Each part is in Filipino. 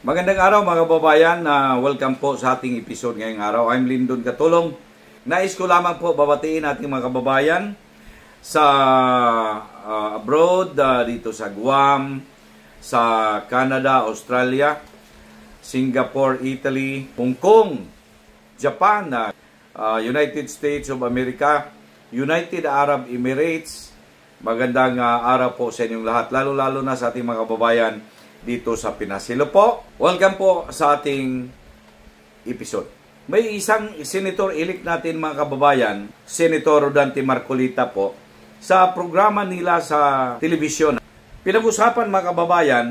Magandang araw mga kababayan, welcome po sa ating episode ngayong araw. I'm Lyndon Catulong. Nais ko lamang po babatiin ating mga kababayan sa abroad, dito sa Guam, sa Canada, Australia, Singapore, Italy, Hong Kong, Japan, United States of America, United Arab Emirates. Magandang araw po sa inyong lahat, lalo-lalo na sa ating mga kababayan dito sa Pinas. Hello po, welcome po sa ating episode. May isang senator-elect natin mga kababayan, Senator Rodante Marcolita po, sa programa nila sa telebisyon. Pinag-usapan mga kababayan,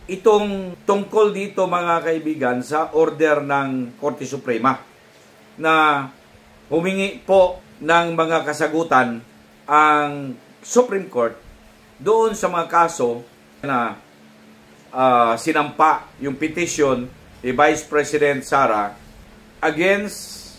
itong tungkol dito mga kaibigan sa order ng Korte Suprema na humingi po ng mga kasagutan ang Supreme Court doon sa mga kaso na sinampa yung petition ni Vice President Sara against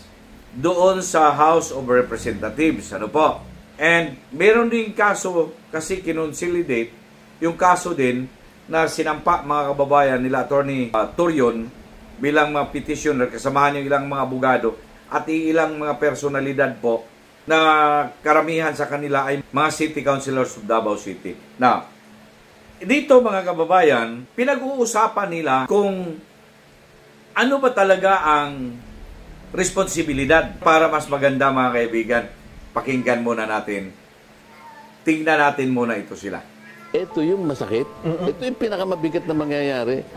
doon sa House of Representatives. Ano po? And meron din kaso kasi kinonsolidate yung kaso din na sinampa mga kababayan nila Attorney Torion bilang mga petitioner, kasamahan yung ilang mga abogado at ilang mga personalidad po na karamihan sa kanila ay mga city councilors of Davao City. Now, dito mga kababayan, pinag-uusapan nila kung ano ba talaga ang responsibilidad para mas maganda mga kaibigan. Pakinggan muna natin. Tingnan natin muna ito sila. Ito yung masakit. Ito yung pinakamabigat na mangyayari.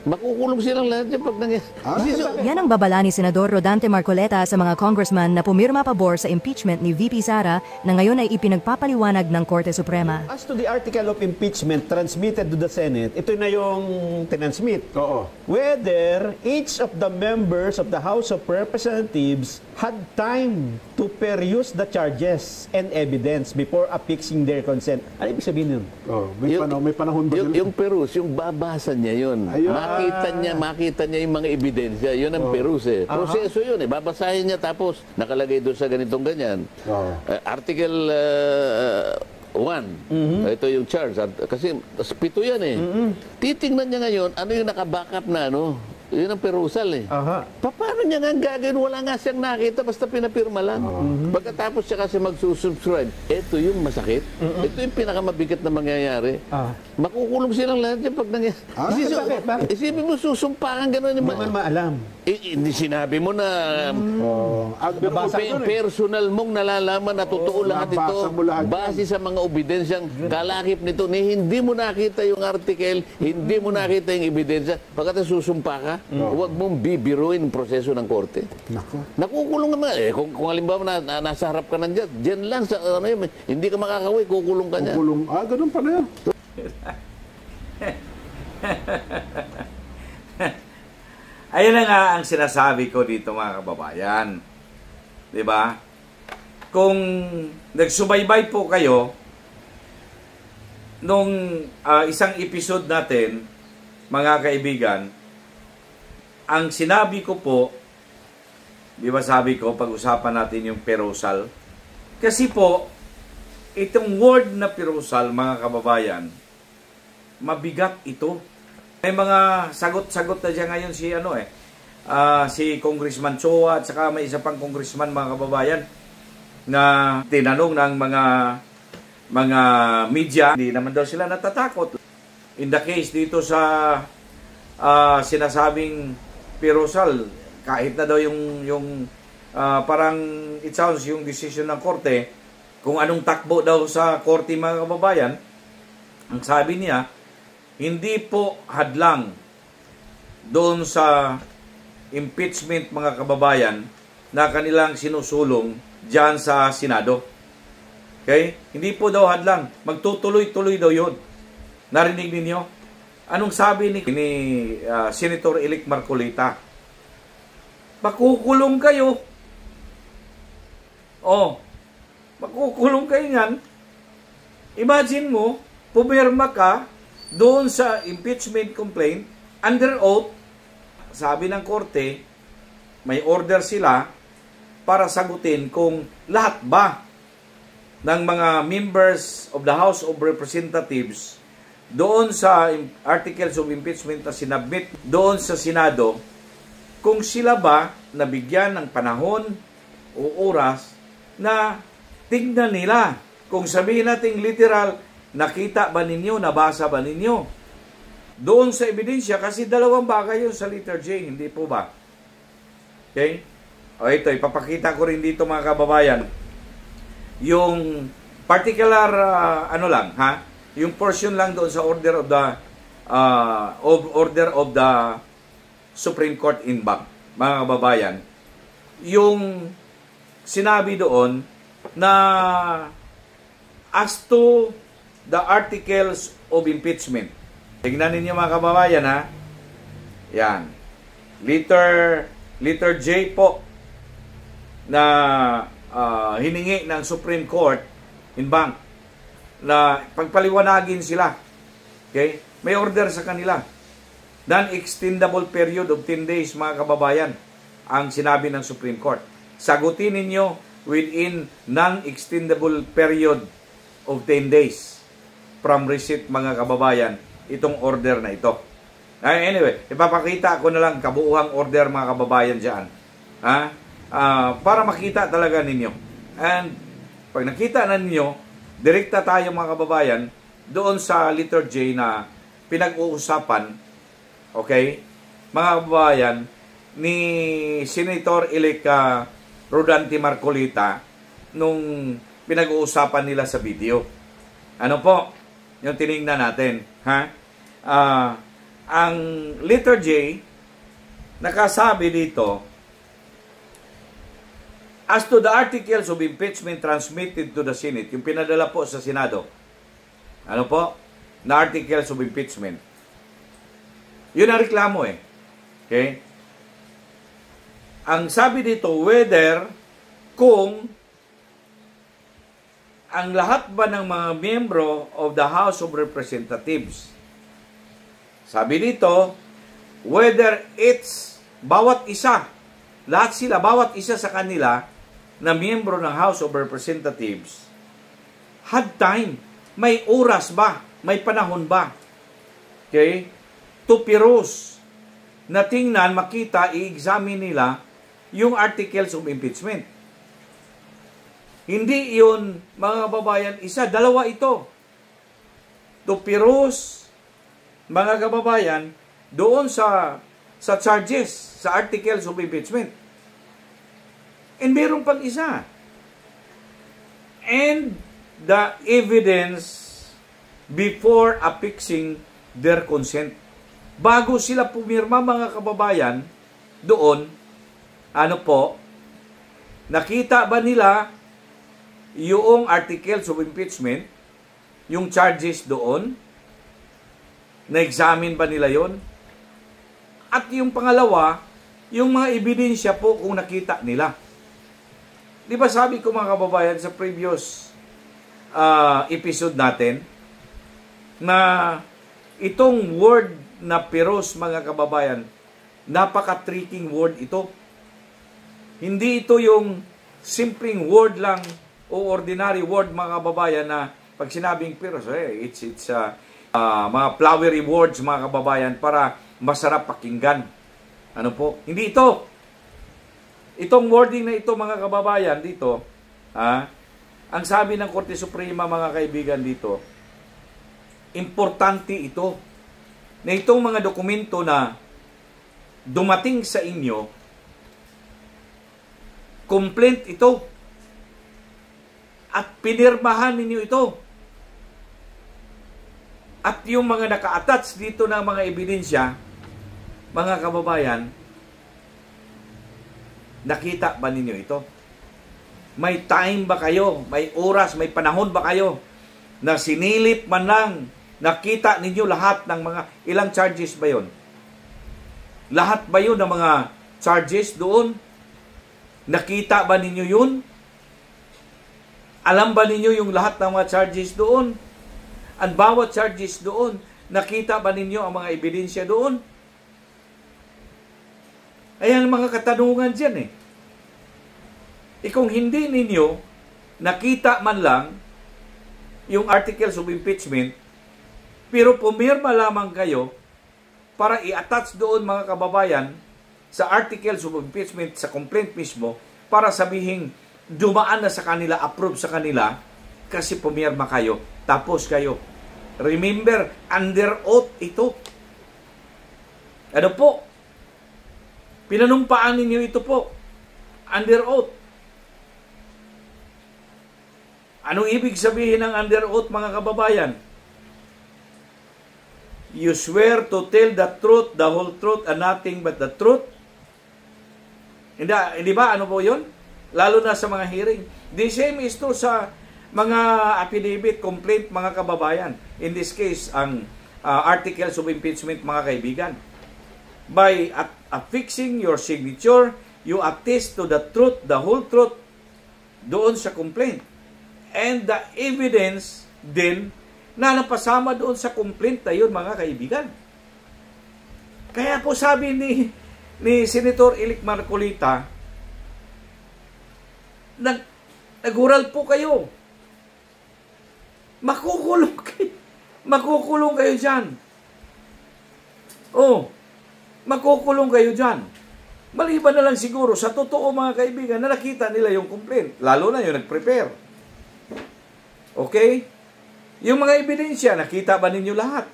Makukulong silang lahat yung pag nangyayari. Yan ang babala ni Senador Rodante Marcolita sa mga congressman na pumirma pabor sa impeachment ni VP Sara na ngayon ay ipinagpapaliwanag ng Korte Suprema. As to the article of impeachment transmitted to the Senate, ito na yung tinansmit. Whether each of the members of the House of Representatives had time to peruse the charges and evidence before affixing their consent. Ano ibig sabihin yun? May panahon ba sila? Yung peruse, yung babasa niya yun. Makita niya yung mga ebidensya. Yun ang peruse. Proseso yun. Babasahin niya tapos nakalagay doon sa ganitong ganyan. Article 1. Ito yung charge. Kasi pito yan eh. Titingnan niya ngayon, ano yung nakabackup na ano. Yun ang perusal eh. Paano niya nga gagawin? Wala nga siyang nakita, basta pinapirma lang. Pagkatapos siya kasi magsusubscribe, ito yung masakit. Ito yung pinakamabigat na mangyayari. Makukulong silang lahat yung pag nangyayari. Isipin mo, susumpakan gano'n. Hindi man maalam. Hindi sinabi mo na personal mong nalalaman na totoo lahat ito. Base sa mga ebidensyang kalakip nito. Hindi mo nakita yung article, hindi mo nakita yung ebidensya. Pagkatapos susumpa ka, huwag mong bibiruin ang proseso ng korte. Nakukulong naman. Kung halimbawa nasa harap ka nandiyan, dyan lang sa hindi ka makakaway, kukulong ka niya. Ganun pala yan. Ayun na nga ang sinasabi ko dito mga kababayan. 'Di ba? Kung nagsubaybay po kayo nung isang episode natin, mga kaibigan, ang sinabi ko po, di ba sabi ko, pag-usapan natin yung perusal. Kasi po, itong word na perusal, mga kababayan, mabigat ito. May mga sagot-sagot na dyan ngayon si Congressman Choa at saka may isa pang congressman mga kababayan na tinanong ng mga media, hindi naman daw sila natatakot. In the case dito sa sinasabing perusal, kahit na daw yung parang it sounds yung decision ng korte, kung anong takbo daw sa korte mga kababayan, ang sabi niya, hindi po hadlang doon sa impeachment mga kababayan na kanilang sinusulong dyan sa Senado. Okay? Hindi po daw hadlang. Magtutuloy-tuloy daw yun. Narinig ninyo? Anong sabi ni Senator-elect Marcolita? Makukulong kayo. Makukulong kayo yan. Imagine mo, pumirma ka doon sa impeachment complaint, under oath, sabi ng korte, may order sila para sagutin kung lahat ba ng mga members of the House of Representatives doon sa articles of impeachment na sinabmit doon sa Senado, kung sila ba nabigyan ng panahon o oras na tignan nila. Kung sabihin natin literal, nakita ba ninyo, nabasa ba ninyo? Doon sa ebidensya, kasi dalawang bagay yun sa letter J, hindi po ba? Okay? O ito, ipapakita ko rin dito mga kababayan. Yung particular, yung portion lang doon sa order of the Supreme Court in bank, mga kababayan. Yung sinabi doon na as to the articles of impeachment. Tignan ninyo mga kababayan, ha. Yan. Letter J po na hiningi ng Supreme Court in bank na pagpaliwanagin sila. Okay? May order sa kanila. Non-extendable period of 10 days, mga kababayan, ang sinabi ng Supreme Court. Sagutin ninyo within non-extendable period of 10 days from receipt, mga kababayan, itong order na ito. Anyway, ipapakita ko na lang kabuuhang order, mga kababayan, dyan. Para makita talaga ninyo. And pag nakita na ninyo, direkta tayo, mga kababayan, doon sa letter J na pinag-uusapan, okay, mga kababayan, ni Senator-elect Rodante Marcolita nung pinag-uusapan nila sa video. Ano po? Yung tinignan natin. Ang letter J, nakasabi dito, as to the articles of impeachment transmitted to the Senate, yung pinadala po sa Senado. Ano po? Na articles of impeachment. Yun ang reklamo eh. Okay? Ang sabi dito, whether kung ang lahat ba ng mga miyembro of the House of Representatives, sabi dito, whether it's bawat isa, lahat sila, bawat isa sa kanila na miyembro ng House of Representatives, had time, may oras ba, may panahon ba, okay, to peruse, na tingnan, makita, i-examine nila yung articles of impeachment. Hindi yun, mga kababayan, isa, dalawa ito. To peruse, mga kababayan, doon sa charges, sa articles of impeachment. And meron pang isa. And the evidence before affixing their consent. Bago sila pumirma, mga kababayan, doon, ano po, nakita ba nila yung articles of impeachment, yung charges doon, na-examine ba nila yon? At yung pangalawa, yung mga ebidensya po kung nakita nila. Di ba sabi ko, mga kababayan, sa previous episode natin, na itong word na peruse, mga kababayan, napaka-tricking word ito. Hindi ito yung simpleng word lang o ordinary word, mga kababayan, na pag sinabing peruse, it's mga flowery words, mga kababayan, para masarap pakinggan. Ano po? Hindi ito. Itong wording na ito, mga kababayan, dito, ang sabi ng Korte Suprema, mga kaibigan, dito, importante ito, na itong mga dokumento na dumating sa inyo, complaint ito, at pinirmahan ninyo ito. At yung mga naka-attach dito ng mga ebidensya, mga kababayan, nakita ba ninyo ito? May time ba kayo? May oras, may panahon ba kayo na sinilip man lang, nakita ninyo lahat ng mga, ilang charges ba yon? Lahat ba yun ng mga charges doon? Nakita ba ninyo yun? Alam ba ninyo yung lahat ng mga charges doon? Ang bawat charges doon, nakita ba ninyo ang mga ebidensya doon? Ayan ang mga katanungan dyan eh. Kung hindi ninyo nakita man lang yung articles of impeachment, Pero pumirma lamang kayo para i-attach doon, mga kababayan, sa articles of impeachment, sa complaint mismo, para sabihin, dumaan na sa kanila, approve sa kanila, kasi pumirma kayo, tapos kayo. Remember, under oath ito. Ano po? Pinanumpaan ninyo ito po. Under oath. Anong ibig sabihin ng under oath, mga kababayan? You swear to tell the truth, the whole truth, and nothing but the truth. Hindi ba? Ano po yun? Lalo na sa mga hearing. The same is true sa mga affidavit, complaint, mga kababayan. In this case, ang articles of impeachment, mga kaibigan. By affixing your signature, you attest to the truth, the whole truth, doon sa complaint. And the evidence din na napasama doon sa complaint na yun, mga kaibigan. Kaya po sabi ni Senator Ilik Marcolita, nagural po kayo. Makukulong kayo dyan. Oh, makukulong kayo dyan. Maliban na lang siguro sa totoo, mga kaibigan, na nakita nila yung complaint. Lalo na yung nag-prepare. Okay? Yung mga ebidensya, nakita ba ninyo lahat?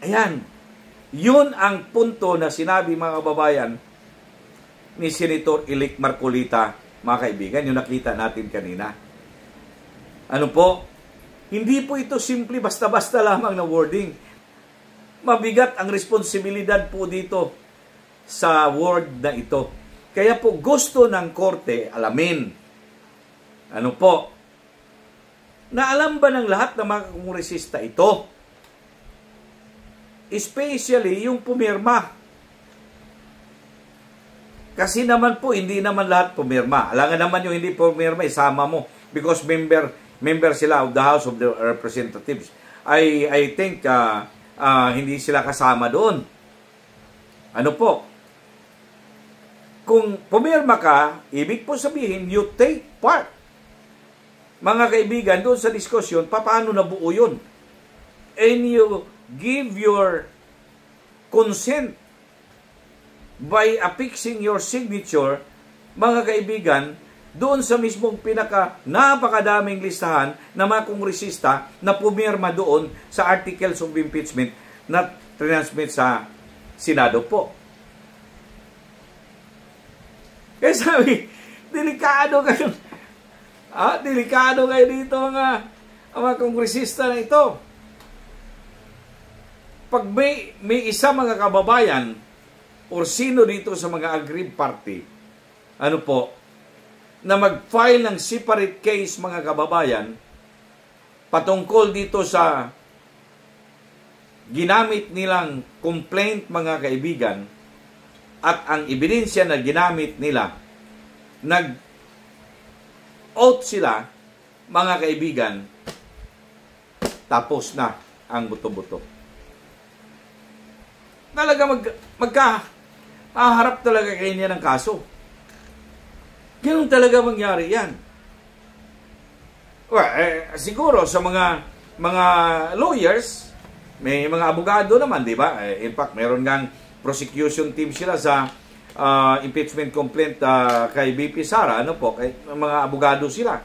Ayan. Yun ang punto na sinabi, mga kababayan, ni Senator Ilik Marcolita, mga kaibigan, yung nakita natin kanina. Ano po? Hindi po ito simple basta-basta lamang na wording. Mabigat ang responsibilidad po dito sa word na ito. Kaya po gusto ng korte alamin. Ano po? Na alam ba ng lahat ng mga kongresista ito? Especially yung pumirma. Kasi naman po, hindi naman lahat pumirma. Alangan naman yung hindi pumirma, isama mo. Because member sila of the House of the Representatives. I think hindi sila kasama doon. Ano po? Kung pumirma ka, ibig po sabihin, you take part. Mga kaibigan, doon sa diskusyon, paano nabuo yun? And you give your consent by affixing your signature, mga kaibigan, doon sa mismong napakadaming listahan ng mga kongresista na pumirma doon sa articles of impeachment na transmit sa Senado po. Kaya sabi, delikado kayo dito mga kongresista na ito. Pag may isa, mga kababayan, or sino dito sa mga aggrieved party, ano po, na mag-file ng separate case, mga kababayan, patungkol dito sa ginamit nilang complaint, mga kaibigan, at ang ebidensya na ginamit nila, nag-oath sila, mga kaibigan, tapos na ang buto-buto. Talaga magkaharap talaga kayo niya ng kaso. Ganun talaga mangyari yan. Well, siguro sa mga lawyers, may mga abogado naman, di ba? In fact, meron ngang prosecution team sila sa impeachment complaint kay VP Sara, ano po, mga abogado sila.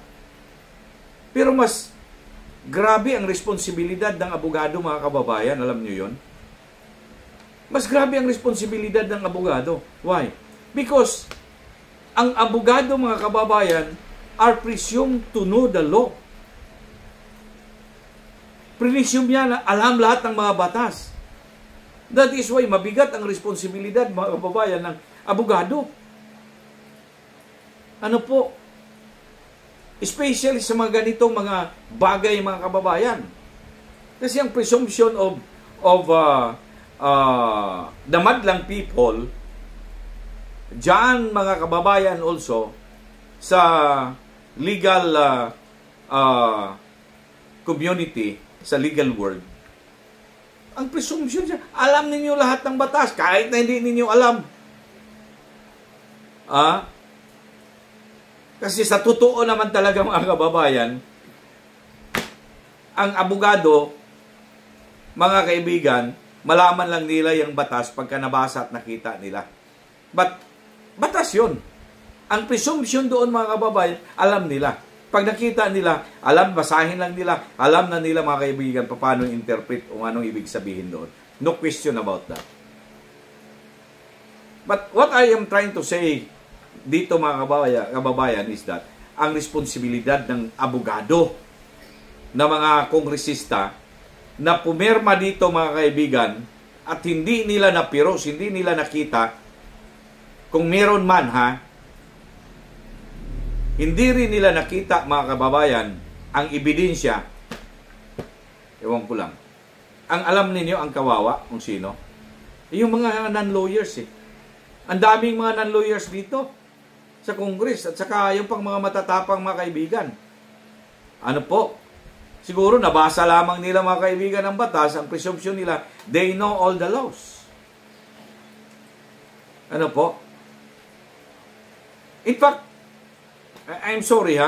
Pero mas grabe ang responsibilidad ng abogado, mga kababayan, alam niyo yon? Mas grabe ang responsibilidad ng abogado. Why? Because ang abogado, mga kababayan, are presumed to know the law. Presume niya na alam lahat ng mga batas. That is why mabigat ang responsibilidad, mga kababayan, ng abogado. Ano po? Especially sa mga ganitong mga bagay, mga kababayan. Kasi ang presumption of the madlang people, diyan, mga kababayan, also sa legal community, sa legal world, ang presumption siya, alam ninyo lahat ng batas kahit na hindi ninyo alam. Kasi sa totoo naman talaga, mga kababayan, Ang abogado, mga kaibigan, malaman lang nila yung batas pagka nabasa at nakita nila. But, batas yun. Ang presumption doon, mga kababayan, alam nila. Pag nakita nila, alam, basahin lang nila, alam na nila, mga kaibigan, paano interpret o anong ibig sabihin doon. No question about that. But what I am trying to say dito, mga kababayan, is that ang responsibilidad ng abogado na mga kongresista na pumirma dito, mga kaibigan, at hindi nila napiros, hindi nila nakita, kung meron man, hindi rin nila nakita, mga kababayan, ang ebidensya. Ewan ko lang. Ang alam ninyo, ang kawawa, kung sino? Yung mga non-lawyers Ang daming mga non-lawyers dito sa Congress at saka yung pang mga matatapang, mga kaibigan. Ano po? Siguro nabasa lamang nila, mga kaibigan, ng batas, ang presumption nila, they know all the laws. Ano po? In fact, I'm sorry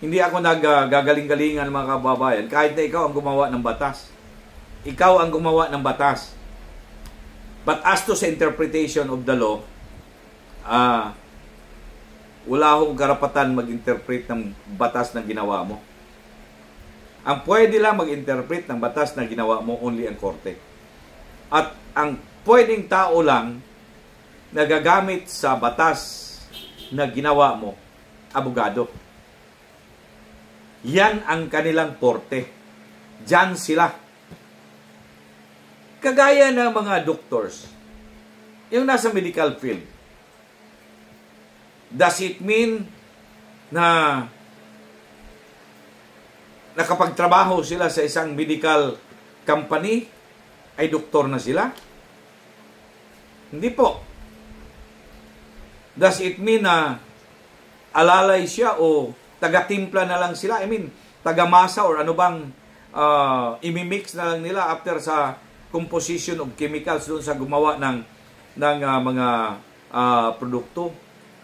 hindi ako naggagaling-galingan, mga kababayan, kahit na ikaw ang gumawa ng batas. Ikaw ang gumawa ng batas. But as to sa interpretation of the law, wala akong karapatan mag-interpret ng batas na ginawa mo. Ang pwede lang mag-interpret ng batas na ginawa mo, only ang korte. At ang pwedeng tao lang na gagamit sa batas na ginawa mo, abogado. Yan ang kanilang korte. Diyan sila. Kagaya ng mga doctors, yung nasa medical field. Does it mean na nakapagtrabaho sila sa isang medical company, ay doktor na sila? Hindi po. Does it mean na alalay siya o taga-timpla na lang sila? I mean, taga-masa or ano bang imimix na lang nila after sa composition of chemicals doon sa gumawa ng mga produkto?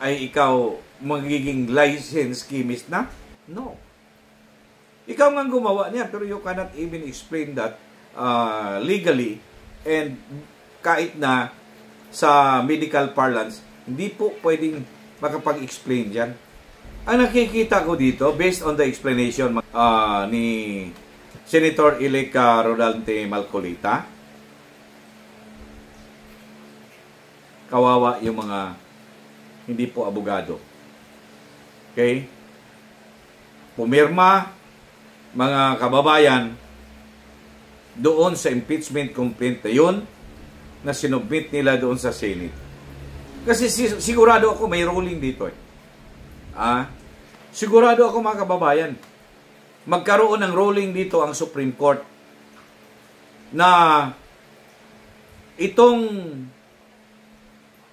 Ay ikaw magiging licensed chemist na? No. Ikaw nga gumawa niya, pero you cannot even explain that legally, and kahit na sa medical parlance, hindi po pwedeng makapag-explain dyan. Ang nakikita ko dito, based on the explanation ni Senator-elect Rodante Marcolita, kawawa yung mga hindi po abogado. Okay? Pumirma, mga kababayan, doon sa impeachment complaint na yun, na sinubmit nila doon sa Senate. Kasi sigurado ako may ruling dito sigurado ako, mga kababayan, magkaroon ng ruling dito ang Supreme Court na itong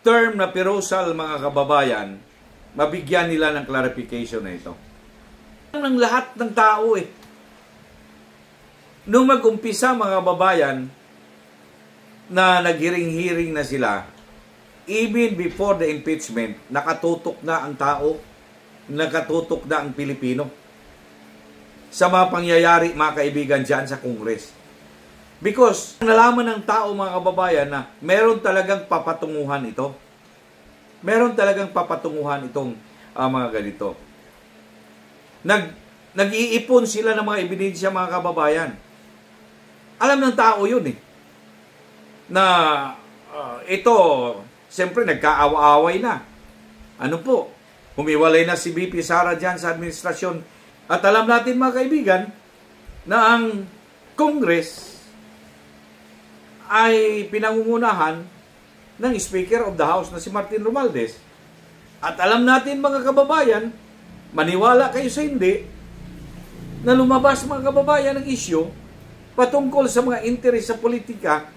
term na perusal, mga kababayan, mabigyan nila ng clarification na ito. Ng lahat ng tao Nung mag-umpisa, mga kababayan, na naghiring-hiring na sila, even before the impeachment, nakatutok na ang tao, nakatutok na ang Pilipino sa mga pangyayari, mga kaibigan, dyan sa Congress. Because nalaman ng tao, mga kababayan, na meron talagang papatunguhan ito. Meron talagang papatunguhan itong mga ganito. Nag-iipon sila ng mga ebidensya, mga kababayan. Alam ng tao yun na ito, siyempre nagkaawa-away na. Ano po? Humiwalay na si VP Sara dyan sa administrasyon. At alam natin, mga kaibigan, na ang Congress ay pinangungunahan ng Speaker of the House na si Martin Romualdez. At alam natin, mga kababayan, maniwala kayo sa hindi, na lumabas, mga kababayan, ng issue patungkol sa mga interes sa politika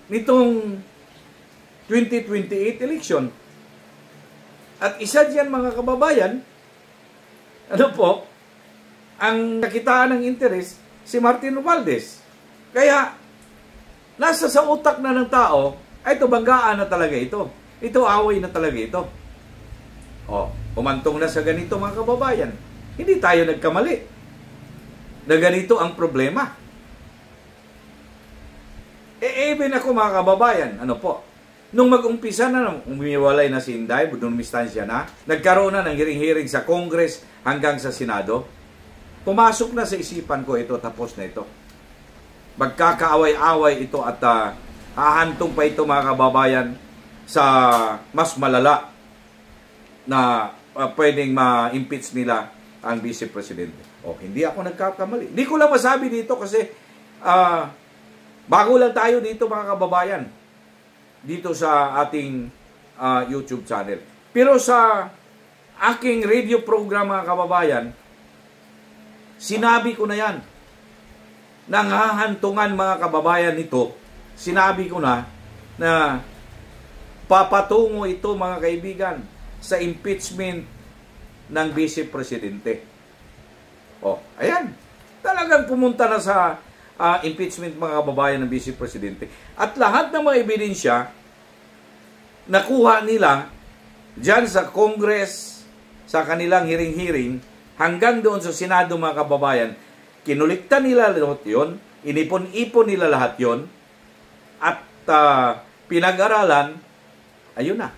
nitong 2028 election. At isa diyan, mga kababayan, ano po, ang nakitaan ng interes si Martin Romualdez. Kaya, nasa sa utak na ng tao, ay ito, banggaan na talaga ito. Ito, away na talaga ito. Umantong na sa ganito, mga kababayan. Hindi tayo nagkamali. na ganito ang problema. Even ako mga kababayan, ano po, nung mag-umpisa na, nung umiwalay na si Inday, nung mistansya na, nagkaroon na ng hearing-hearing sa Congress hanggang sa Senado, pumasok na sa isipan ko ito, tapos na ito. Magkakaaway-away ito at hahantong pa ito mga kababayan sa mas malala na pwedeng ma-impeach nila ang Vice Presidente. O, hindi ako nagkakamali. Hindi ko lang masabi dito kasi bago lang tayo dito mga kababayan, dito sa ating YouTube channel. Pero sa aking radio program mga kababayan, sinabi ko na yan. Nang hahantungan mga kababayan nito, sinabi ko na papatungo ito mga kaibigan sa impeachment ng Vice Presidente. O, ayan. Talagang pumunta na sa impeachment mga kababayan ng Vice Presidente. At lahat ng mga ebidensya nakuha nila dyan sa Congress, sa kanilang hearing-hearing, hanggang doon sa Senado mga kababayan, kinulikta nila lahat yun, inipon-ipon nila lahat yun, at pinag-aralan, ayun na.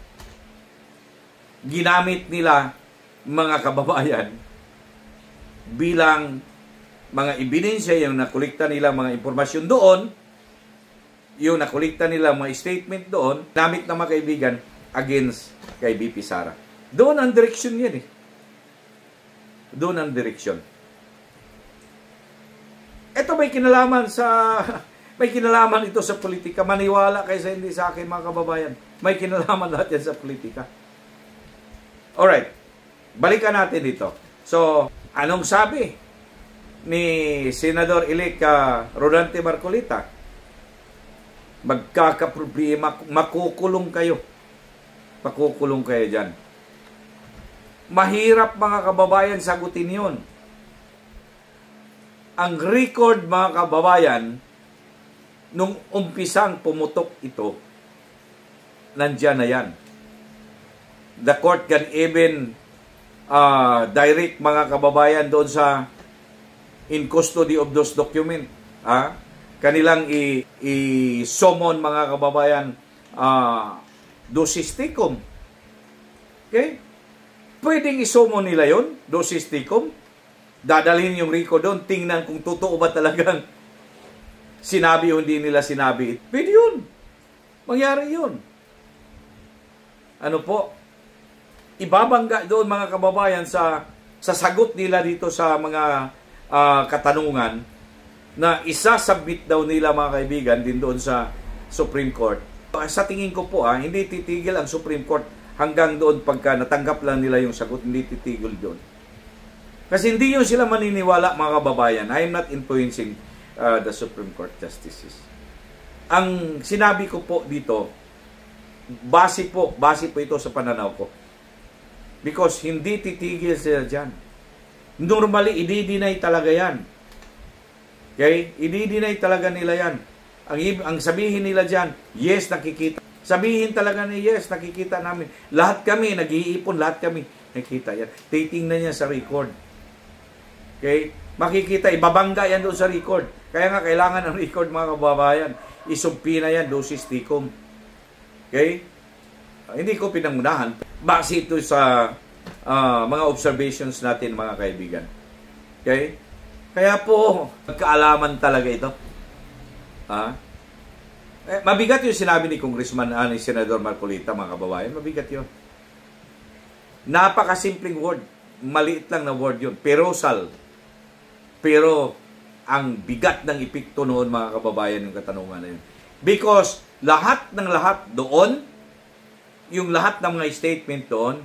Ginamit nila mga kababayan bilang mga ebidensya yung nakulikta nila mga impormasyon doon, yung nakulikta nila mga statement doon, namit na mga kaibigan against kay VP Sara. Doon ang direksyon yan eh. Doon ang direksyon. Ito may kinalaman ito sa politika. Maniwala kayo sa hindi sa akin mga kababayan. May kinalaman lahat yan sa politika. Alright. Balikan natin dito. So, anong sabi ni Senador-elect Rodante Marcolita? Magkakaproblema, makukulong kayo. Makukulong kayo dyan. Mahirap mga kababayan sagutin yun. Ang record mga kababayan, nung umpisang pumutok ito, nandyan na yan. The court can even direct mga kababayan doon sa in custody of those documents. Kanilang i-summon mga kababayan dosisticum. Okay? Pwedeng i-summon nila yon, dosisticum. Dadalhin yung Rico doon, tingnan kung totoo ba talagang sinabi o hindi nila sinabi. Pwede yun. Mangyari yun. Ano po? Ibabangga doon mga kababayan sa sagot nila dito sa mga katanungan na isasubmit daw nila mga kaibigan din doon sa Supreme Court. Sa tingin ko po hindi titigil ang Supreme Court hanggang doon pagka natanggap lang nila yung sagot, hindi titigil doon. Kasi hindi yun sila maniniwala mga kababayan. I am not influencing the Supreme Court justices. Ang sinabi ko po dito, base po ito sa pananaw ko. Because hindi titigil sila dyan. Normally, i-deny talaga yan. Okay? I-deny talaga nila yan. Ang sabihin nila dyan, yes, nakikita. Sabihin talaga ni yes, nakikita namin. Lahat kami, nag-iipon, lahat kami, nakikita yan. Titingnan niya sa record. Okay? Makikita, ibabangga yan doon sa record. Kaya nga, kailangan ng record mga kababayan. Isumpina yan, dosisticum. Okay? Hindi ko pinangunahan. Base ito sa mga observations natin mga kaibigan. Okay? Kaya po, magkaalaman talaga ito. Mabigat yung sinabi ni Congressman, ni Senador Marcolita, mga kababayan. Mabigat yun. Napakasimpleng word. Maliit lang na word yun. Perusal. Pero, ang bigat ng epekto noon, mga kababayan, yung katanungan na yun. Because, lahat ng lahat doon, yung lahat ng mga statement doon,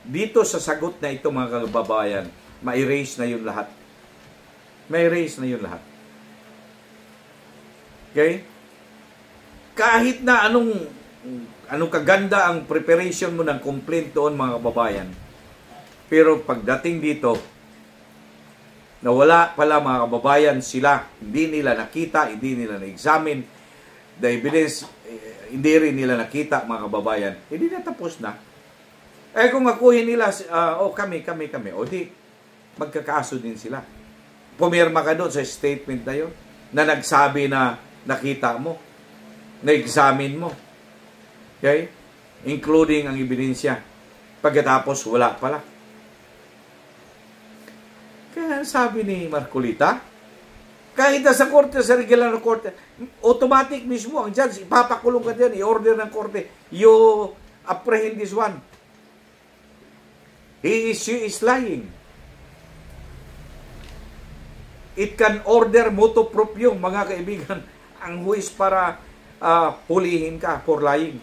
dito sa sagot na ito, mga kababayan, ma-erase na yung lahat. Ma-erase na yung lahat. Okay? Kahit na anong kaganda ang preparation mo ng complaint doon, mga kababayan, pero pagdating dito, na wala pala mga kababayan sila, hindi nila nakita, hindi nila na-examine, the evidence, hindi rin nila nakita mga kababayan, hindi na tapos na. Kung akuhin nila, kami, o di, magkakaso din sila. pumirma ka doon sa statement na yun, na nagsabi na nakita mo, na-examine mo. Okay? Including ang ebidensya. Pagkatapos, wala pala. Kaya sabi ni Marcolita, kahit sa korte, sa regular na korte, automatic mismo ang judge, ipapakulong ka dyan, i-order ng korte, you apprehend this one. She is lying. It can order motu proprio, mga kaibigan, ang huwis para pulihin ka for lying.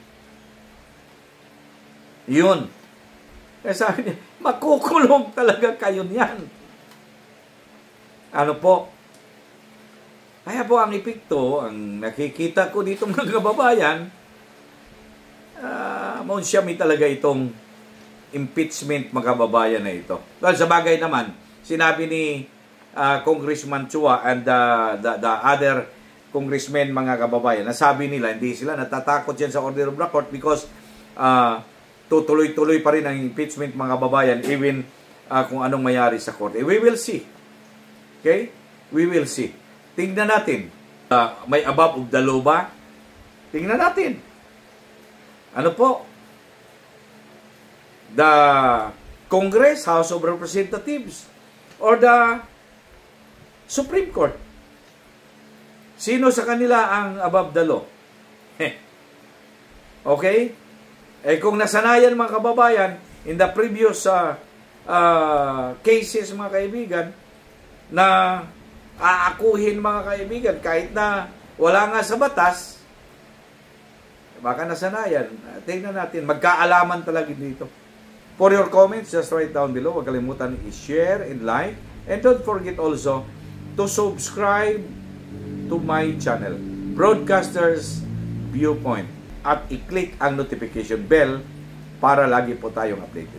Yun. Kaya sabi niya, makukulong talaga kayo niyan. Ano po? Kaya po ang epekto, ang nakikita ko dito mga kababayan, monsyami talaga itong impeachment mga kababayan na ito. Well, sa bagay naman, sinabi ni Congressman Chua and the other congressmen mga kababayan, nasabi nila, hindi sila natatakot yan sa order of the court because tutuloy-tuloy pa rin ang impeachment mga kababayan even kung anong mayari sa court. We will see. Okay? We will see. Tingnan natin. May above of the law ba? Tingnan natin. Ano po? The Congress, House of Representatives, or the Supreme Court? Sino sa kanila ang above the law? Okay? Kung nasanayan mga kababayan, in the previous cases mga kaibigan, na aakuhin mga kaibigan kahit na wala nga sa batas, baka nasanayan. Tingnan natin, magkaalaman talaga dito. For your comments, just write down below. Huwag kalimutan i-share and like. And don't forget also to subscribe to my channel, Broadcasters Viewpoint. At i-click ang notification bell para lagi po tayong updated.